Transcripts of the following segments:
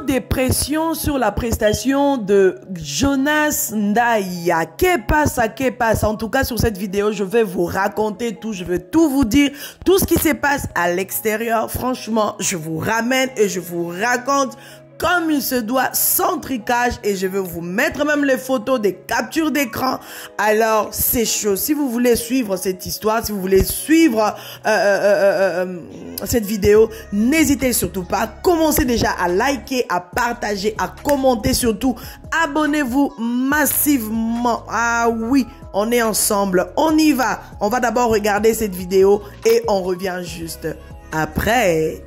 des pressions sur la prestation de Jonas Ndaya. Que passe? En tout cas, sur cette vidéo, je vais vous raconter tout. Je vais tout vous dire. Tout ce qui se passe à l'extérieur. Franchement, je vous ramène et je vous raconte comme il se doit, sans tricage, et je vais vous mettre même les photos des captures d'écran. Alors, c'est chaud. Si vous voulez suivre cette histoire, si vous voulez suivre cette vidéo, n'hésitez surtout pas. Commencez déjà à liker, à partager, à commenter, surtout. Abonnez-vous massivement. Ah oui, on est ensemble. On y va. On va d'abord regarder cette vidéo et on revient juste après.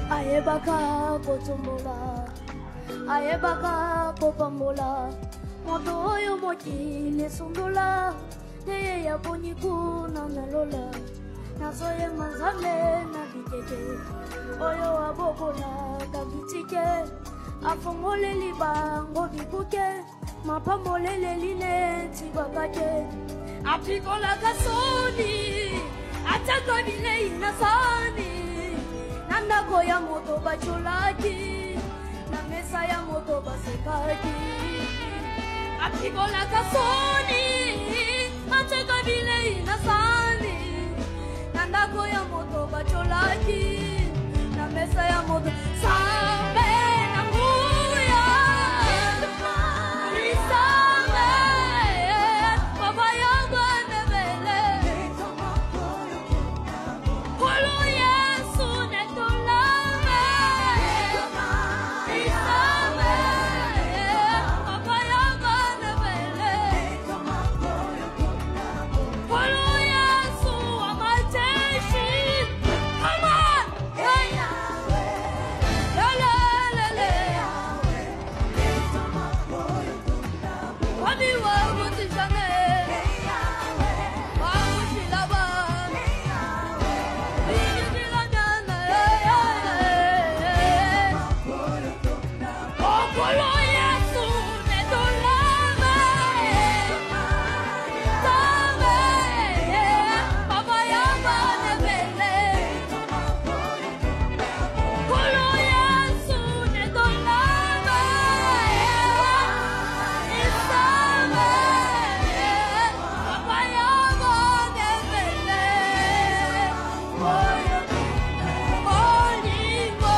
Ayebaka kotumbola, ayebaka kopambola, moto oyo mokili sundola, teye ya boniku na melola, nasoye manzambe na bikeke, oyo abokola kabitike, afongole libango bikuke, mapambolele line tibakake, apikola kasoni, ataka bile inasani. Nandako ya moto bacholaki, na mesa ya moto basekaki. Apikola kasoni, ateka bile inasani. Nandako ya moto bacholaki, na mesa ya moto sambe na nguya. Isambe, baba yangu anebele. Kolo Yesu netolame. Isambe, baba yangu anebele. Kolo Yesu wa majeshi. Come on! Hey! Lelelele. Wadi wa mutijane. Wa mutilaba. Ijilanana. Okolo Yesu netolame. Tame. Baba yangu anebele. Kolo Yesu netolame. Isame. Baba yangu anebele. Moyo molimo.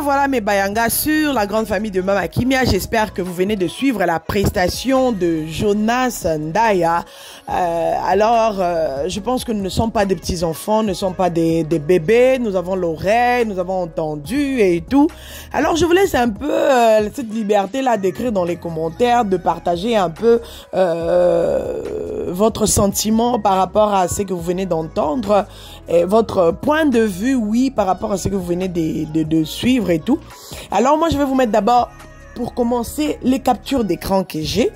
Voilà mes Bayanga sur la grande famille de Mama Kimia. J'espère que vous venez de suivre la prestation de Jonas Ndaya. Je pense que nous ne sommes pas des petits enfants, nous ne sommes pas des bébés. Nous avons l'oreille, nous avons entendu et tout. Alors je vous laisse un peu cette liberté-là d'écrire dans les commentaires, de partager un peu votre sentiment par rapport à ce que vous venez d'entendre, votre point de vue, oui, par rapport à ce que vous venez de suivre et tout. Alors moi je vais vous mettre d'abord, pour commencer, les captures d'écran que j'ai,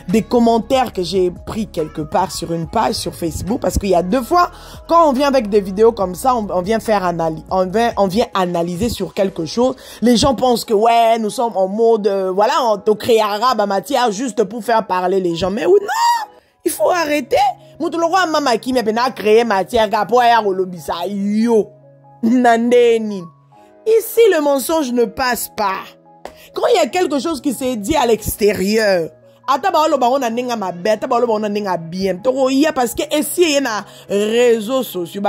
des commentaires que j'ai pris quelque part sur une page sur Facebook, parce qu'il y a deux fois, quand on vient avec des vidéos comme ça, on vient faire on vient analyser sur quelque chose. Les gens pensent que ouais, nous sommes en mode, voilà, on te créera ma matière juste pour faire parler les gens. Mais oui, non, il faut arrêter. Moutouloua Mama Kimia a créé matière gapoya olobisa yo nandeni. Ici, le mensonge ne passe pas. Quand il y a quelque chose qui s'est dit à l'extérieur, parce que ici, il y a réseaux sociaux.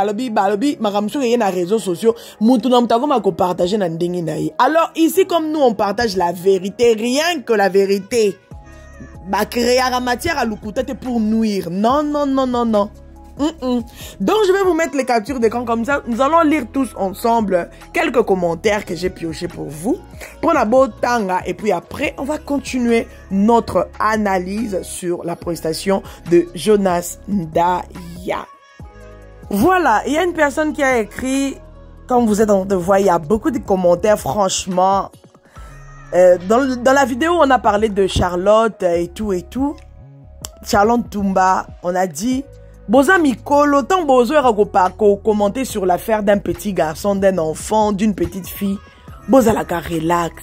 Alors ici, comme nous, on partage la vérité, rien que la vérité. Créer la matière à l'oukoutete pour nuire. Non, non, non, non, non. Donc je vais vous mettre les captures d'écran comme ça. Nous allons lire tous ensemble quelques commentaires que j'ai piochés pour vous. Prenez un beau tanga et puis après on va continuer notre analyse sur la prestation de Jonas Ndaya. Voilà, il y a une personne qui a écrit, comme vous êtes en train de voir, il y a beaucoup de commentaires franchement. Dans la vidéo on a parlé de Charlotte et tout. Charlotte Toumba, on a dit Boza mikolo, tant bozo ko commenter sur l'affaire d'un petit garçon, d'un enfant, d'une petite fille. Boza la ka relax.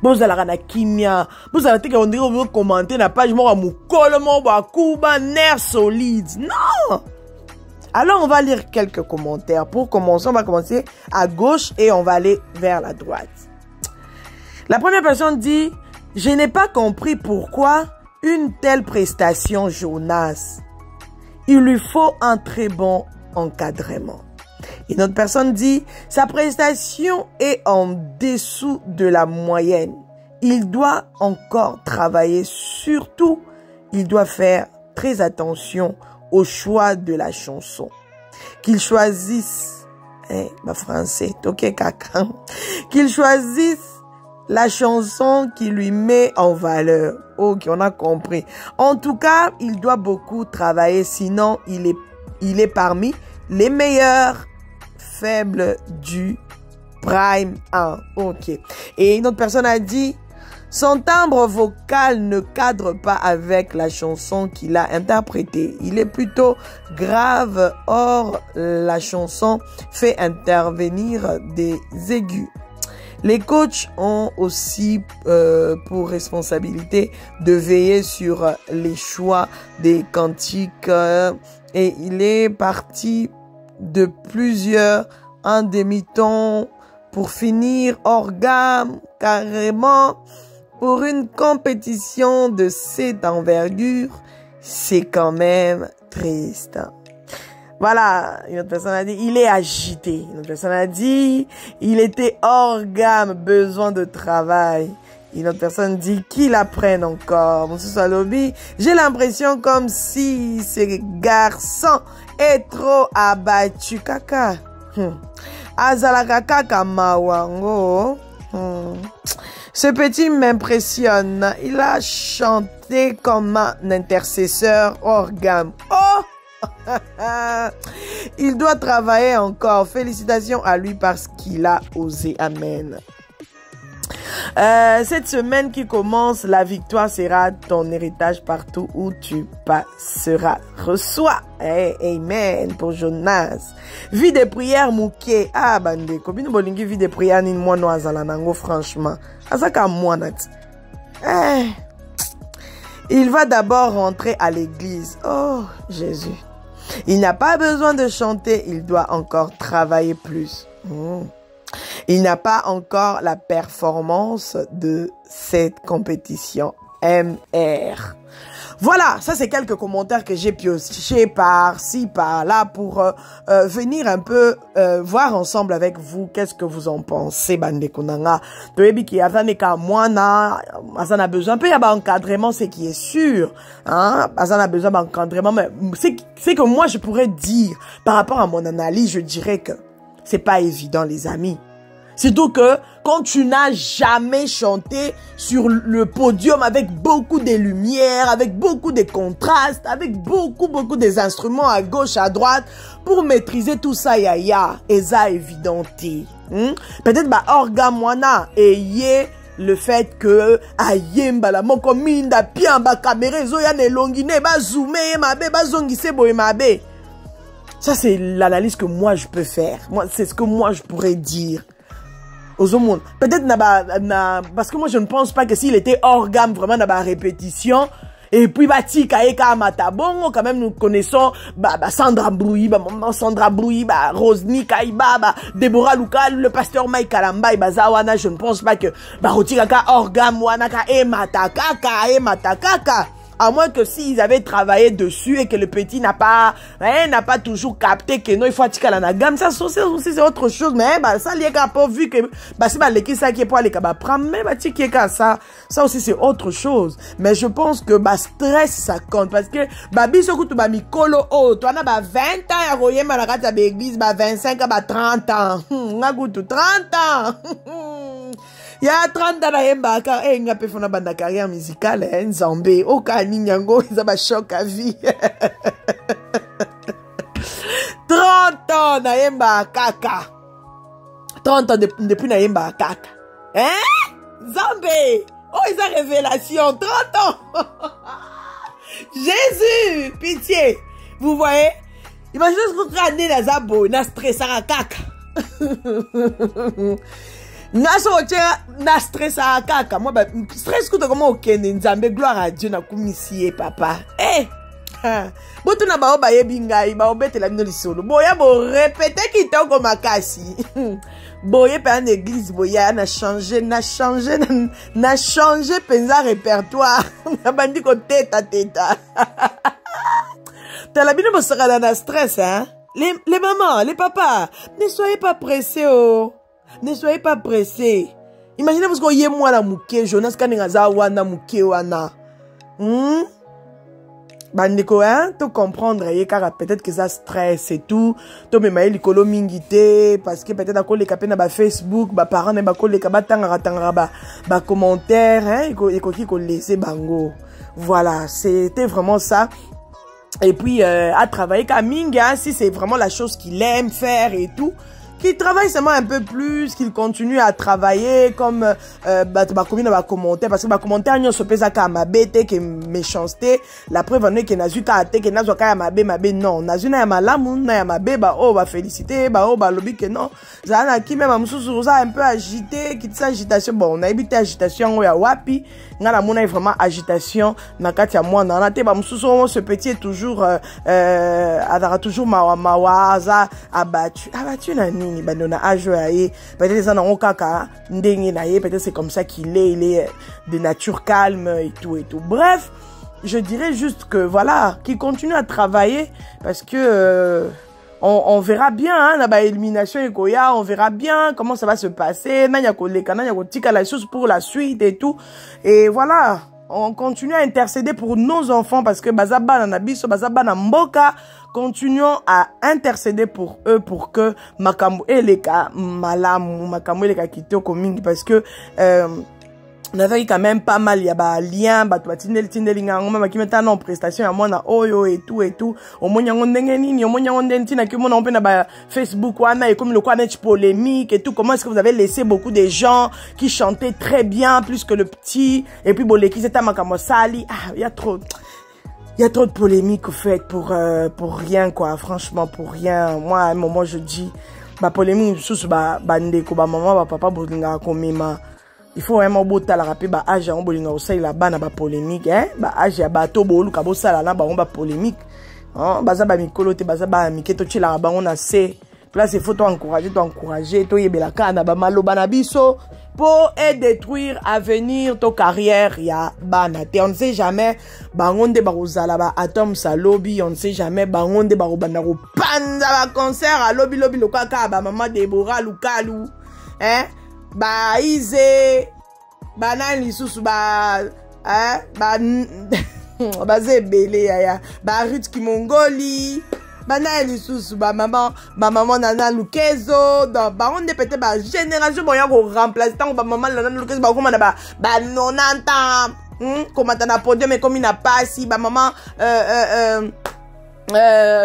Boza la na kimia. Boza la teke on dirait commenter na page mo mukolo mo ba kuba nerf solide. Non! Alors on va lire quelques commentaires. Pour commencer, on va commencer à gauche et on va aller vers la droite. La première personne dit: je n'ai pas compris pourquoi une telle prestation Jonas. Il lui faut un très bon encadrement. Une autre personne dit: sa prestation est en dessous de la moyenne. Il doit encore travailler. Surtout, il doit faire très attention au choix de la chanson. Qu'il choisisse, français, ok caca, qu'il choisisse la chanson qui lui met en valeur. Ok, on a compris. En tout cas, il doit beaucoup travailler, sinon il est parmi les meilleurs faibles du Prime 1. Ok. Et une autre personne a dit: son timbre vocal ne cadre pas avec la chanson qu'il a interprétée. Il est plutôt grave. Or, la chanson fait intervenir des aigus. Les coachs ont aussi pour responsabilité de veiller sur les choix des cantiques. Et il est parti de plusieurs en demi-ton pour finir organe carrément. Pour une compétition de cette envergure, c'est quand même triste. Voilà, une autre personne a dit: il est agité. Une autre personne a dit: il était hors gamme, besoin de travail. Une autre personne dit: qu'il apprenne encore. Monsieur Salobi, j'ai l'impression comme si ce garçon est trop abattu. Kaka. Azalaka kaka mawango. Ce petit m'impressionne. Il a chanté comme un intercesseur hors gamme. Oh! Il doit travailler encore. Félicitations à lui parce qu'il a osé. Amen. Cette semaine qui commence, la victoire sera ton héritage partout où tu passeras. Reçois. Amen pour Jonas. Vie de prière mouké. Ah, bande. Combien de vie de prière ni moi no azalanango, franchement. Azaka moi nat. Il va d'abord rentrer à l'église. Oh, Jésus. Il n'a pas besoin de chanter, il doit encore travailler plus. Il n'a pas encore la performance de cette compétition MR. Voilà, ça c'est quelques commentaires que j'ai pioché par-ci, par-là pour venir un peu voir ensemble avec vous qu'est-ce que vous en pensez, bande kunanga. Toyebi ki azaneka mwana, azana besoin un peu d'encadrement, c'est qui est sûr, hein, azana besoin d'encadrement, mais c'est que moi je pourrais dire par rapport à mon analyse, je dirais que c'est pas évident les amis. Surtout que quand tu n'as jamais chanté sur le podium avec beaucoup de lumière, avec beaucoup de contrastes, avec beaucoup des instruments à gauche, à droite, pour maîtriser tout ça, yaya, et ça évidenté. Peut-être, organe moana, et le fait que, ayemba la moko minda, pian, caméra, zoya ne longine, zoomé, mabe, zongise, boye, mabe. Ça, c'est l'analyse que moi, je peux faire. Moi, c'est ce que moi, je pourrais dire. Peut-être parce que moi je ne pense pas que s'il était hors gamme vraiment dans la répétition et puis Matabongo, quand même nous connaissons Sandra Brouilly, Rosny Kaiba, Deborah Luka, le pasteur Mike Kalamba et Bazawana. Je ne pense pas que Rotikaka hors gamme Wanaka et Matakaka. À moins que s'ils avaient travaillé dessus et que le petit n'a pas toujours capté que non, il faut attirer la gamme. Ça aussi, c'est autre chose. Mais, ça, les gars, pas vu que, c'est pas l'équipe, ça qui est pour les gars, prendre, mais, ça aussi, c'est autre chose. Mais je pense que, stress, ça compte. Parce que, biso kutu, mikolo, oh, toi, 20 ans, à royer, malagata, l'église, 25 ans, 30 ans. Nga kutu, 30 ans. Il y a 30 ans, il y a une carrière musicale, Nzambe. Oka Ninyango, ils ont un choc à vie. 30 ans, Naïmba Kaka. 30 ans depuis Naïmba Kaka. Hein? Nzambe. Oh, ils ont révélation. 30 ans. Jésus, pitié. Vous voyez? Imaginez ce que tu as dans zabo, na stress à kaka. Na stress à kaka. Moi, stress que tu as comment okende nzambe gloire à Dieu na kumisié papa. Eh! Boto na bao baye bingai, bao bete la minoli solo. Boya bo répéter qui t'en comme makasi. Boye pe en église, boya na changé penza répertoire. Na bandi ko teta. T'as la bine bossera dans stress, hein? Les mamans, les papas, ne soyez pas pressés, oh. Ne soyez pas pressés. Imaginez-vous que yé moi la mouké, Jonas Kaningaza wana mouké wana. Bandeko, hein, tu comprendre, car peut-être que ça stresse et tout. Tu me maïli kolo mingité, parce que peut-être à quoi les capés na Facebook, ba parents ne ba quoi les kabats tangara ba commentaire, hein, et qu'on laissé bango. Voilà, c'était vraiment ça. Et puis, à travailler comme Minga, si c'est vraiment la chose qu'il aime faire et tout, qu'il travaille seulement un peu plus, qu'il continue à travailler comme commune va commenter parce que va commenter on se pèse à ma bête que méchanceté la preuve on est que nazu ka te que nazu ka ma be non nazu na ma lamu na ma be ba oh va féliciter ba oh ba lobby que non zana qui même amsusu ça un peu agité qui ça agitation bon on a évité agitation ya wapi ngala mona vraiment agitation na kati ya moi na te ba amsusu ce petit est toujours adara toujours mawaza abattu na nini bandona ajo aye peut-être ça na kaka ndengi na ye peut-être c'est comme ça qu'il est, il est de nature calme et tout. Bref, je dirais juste que voilà, qu'il continue à travailler parce que on verra bien hein, la élimination et on verra bien comment ça va se passer. La chose pour la suite et tout. Et voilà, on continue à intercéder pour nos enfants parce que bazaba na biso bazaba na mboka. Continuons à intercéder pour eux pour que makambo eleka malamu makambo eleka kitoko komingi parce que on avait quand même pas mal, il y a ba lien, ba toi tindelinga ngoma qui mettent en prestation à moi na oyo et tout. Au moins yango ndenge nini, au moins yango ndentina ki mona on peut na ba Facebook wana et comme le quoi net polémique et tout. Comment est-ce que vous avez laissé beaucoup de gens qui chantaient très bien plus que le petit et puis boleki c'était makamo sali. Ah, il y a trop de polémiques faites pour rien quoi, franchement pour rien. Moi à un moment je dis ba polémique sous ba ndeko ba maman ba papa bolinga komema. Il faut vraiment botter la rapide ba âge on bolinga osai la bana ba polémique hein ba âge ya bato bolu ka bosala na ba on ba polémique hein baza ba mikolo te baza ba miketo ti la ba on a c'est là c'est faut t'encourager to yebela kana ba maloba na biso pour détruire à venir to carrière ya bana te on ne sait jamais bangonde ba rozala ba atom sa lobby on ne sait jamais bangonde ba robanda ko panda ba concert à lobby lo kaka ba mama Deborah Lukalu hein ba ize ba nani susu ba hein ba zebele ya ba Ruth Kimongoli ba nani susu ba maman Nana Lukezo donc ba on peut-être ba génération bon ya ko remplacer tant ba maman Nana Lukezo ba comment ba 90 ans comment na podium mais comme il n'a pas si ba maman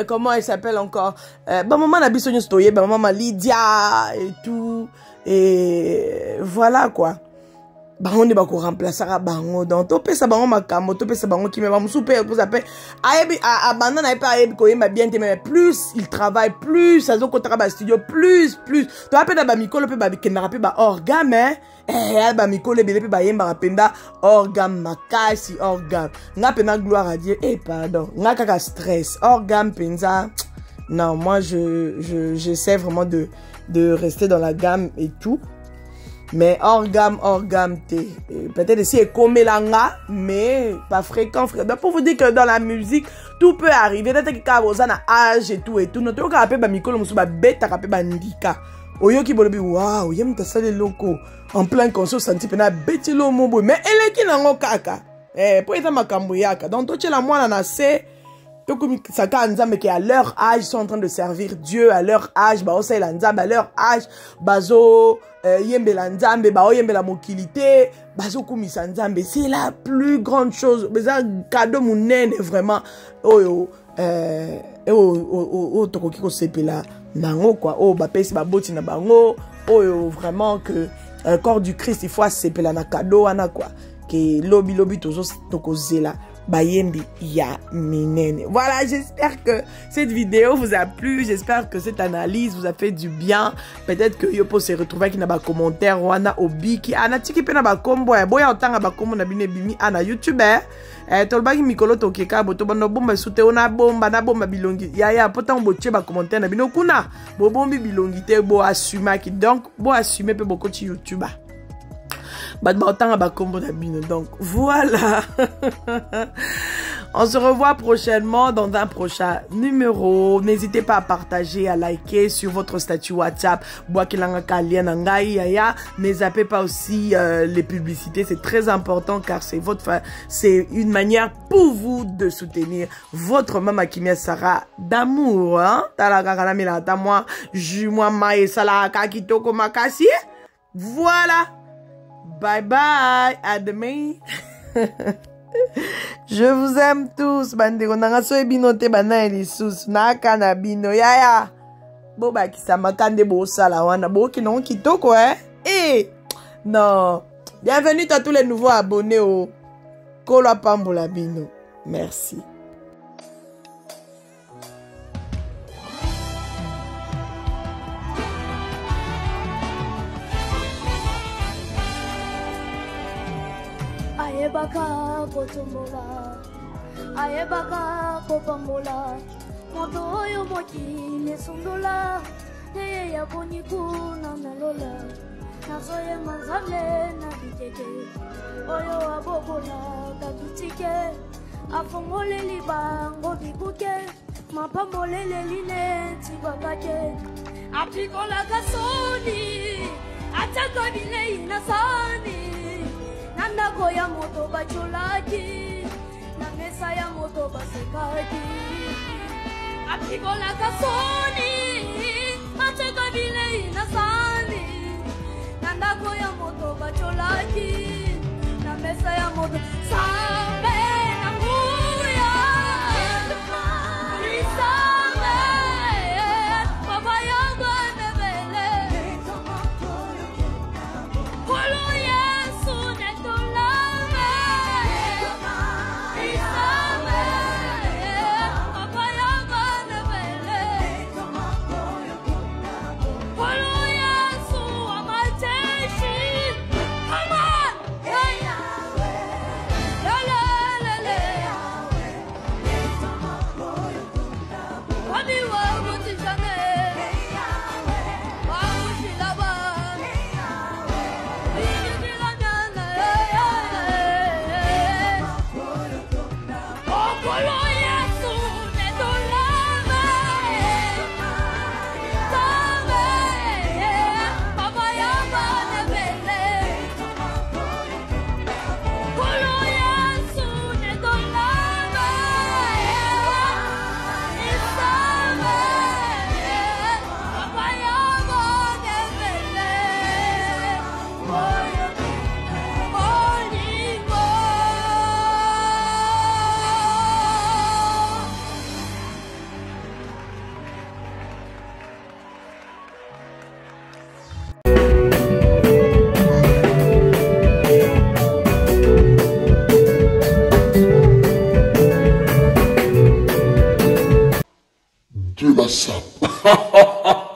comment elle s'appelle encore ba maman na bisonyo stoye ba maman Lydia et tout. Et voilà quoi. Bango ne ba ko remplacer bango donc to pesa bango makamo to pesa bango qui me ba musupe pour s'appeler ayebi abandon na pas ayebi ko yema bien te mais plus il travaille plus ça zo ko travaille studio plus to apena ba mikolo pe ba bikenda pe ba organe ba mikolo bele pe ba yemba rapenda organe makasi organe nga pena gloire à Dieu pardon nga kaka stress organe penza non moi j'essaie vraiment de rester dans la gamme et tout. Mais hors gamme, peut-être si c'est comme l'anga, mais pas fréquent. Donc pour vous dire que dans la musique, tout peut arriver. Peut-être que vous avez un âge et tout. Notre cas, après, Mikolo, nous sommes bêtes, après, Bandika. Oyo qui bolobi, waouh, yem ta sale loko. En plein conscience, senti pena bête lo mobo. Mais elle est qui n'a kaka. Pour être ma kamboyaka. Donc, toi, tu es la moine, on a assez. Mais qui à leur âge sont en train de servir Dieu à leur âge bah aussi à leur âge bazo yembela nzambe ba yembela mokilité bazo kumisa nzambe c'est la plus grande chose mais un cadeau munene vraiment oyo tokoki ko sepela nango quoi ba pesi ba boti na bango oyo vraiment que corps du Christ il faut sepela na cadeau ana quoi que lobby toujours toko zela Bayembi ya minene. Voilà, j'espère que cette vidéo vous a plu. J'espère que cette analyse vous a fait du bien. Peut-être que yo peut se retrouver avec na commentaire wana obi ki ana tiki pe na ba kombo ya boya otanga ba kombo na bine bimi ana YouTube. Tolbaki mikolo tokeka boto bano bomba sute ona bomba na bomba bilongi. Ya potan boche ba commentaire na bino kuna. Bo bombi bilongi te bo assumer ki donc bo assumer pe boko ci YouTube. Donc voilà. On se revoit prochainement dans un prochain numéro. N'hésitez pas à partager, à liker sur votre statut WhatsApp. Ne zappez pas aussi les publicités. C'est très important car c'est une manière pour vous de soutenir votre maman Kimia Sarah d'amour. Voilà. Bye bye, à demain. Je vous aime tous, bandeko. Nangaso ebinote bana elisous na kanabino yaya. Boba kisama kande bo sala wana bo kinon kitoko non. Bienvenue à tous les nouveaux abonnés au Kola Pambola Bino. Merci. Ayebaka kotombola, ayebaka kopambola, moto oyo mokili sundola, neye ya boniku na melola, nazoye manzale na biteke, oyo abobola kakitike, afongole libango bikuke, mapambolele line tibakake, apikola kasoni, ataka bile inasani. Nandako ya moto bacholaki, na mesa ya moto basekaki. Apikola kasoni, mateka bile inasani. Nandako ya moto bacholaki, na mesa ya moto sambe na muya. Lisambe, baba yangu anebele. Kolo Yesu Dieu la sape.